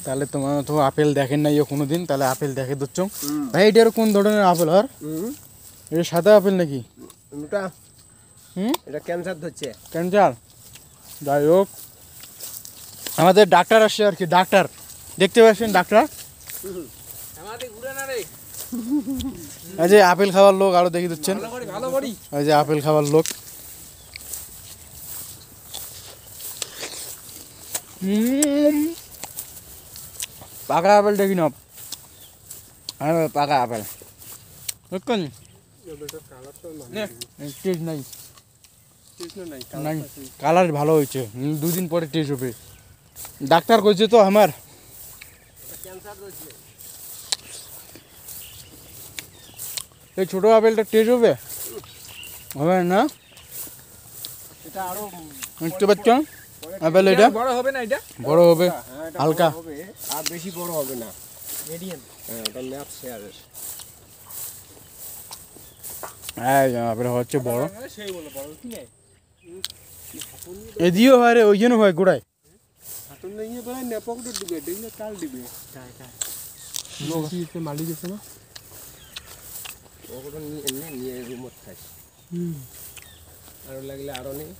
তাহলে তোমার তো আপেল দেখেন নাই কোনোদিন, তাহলে আপেল দেখে দিচ্ছ ভাই। এটার কোন ধরনের আপেল? আর এটা সাদা আপেল নাকি? এটা ক্যান্সার ধরছে। ক্যান্সার? যাই হোক, আমাদের ডাক্তার আসছে আর কি। ডাক্তার দেখতে পাচ্ছেন? ডাক্তার এই যে আপেল খাওয়ার লোক, আরো দেখে দিচ্ছেন এই যে আপেল খাওয়ার লোক। পাকা আপেল দেখি না, পাকা আপেল দেখুন টেস্ট নাই, কালার ভালো হয়েছে, দুদিন পরে টেস্ট হবে। ডাক্তার কইছে তো আমার। এই ছোট আপেলটা টেস্ট হবে হবে না? এটা আরো দেখতে পাচ্ছ আপেল, এটা বড় হবে না, এটা বড় হবে হালকা, হবে আর বেশি বড় হবে না, মিডিয়াম। হ্যাঁ, এটা ম্যাপ শেয়ারের। হ্যাঁ আপেল হচ্ছে বড়। সেই বলে বড় কি নেই, এদিও হয় রে, ওই জন্য হয় গোড়ায়। হাতুন নিয়ে বলে নেপকটা দিবে, দিলে কাল দিবে। লোক আছে মালিক আছে না, ওগুলো নিয়ে রুমত খাইছে। আরো লাগলে আরো নেই।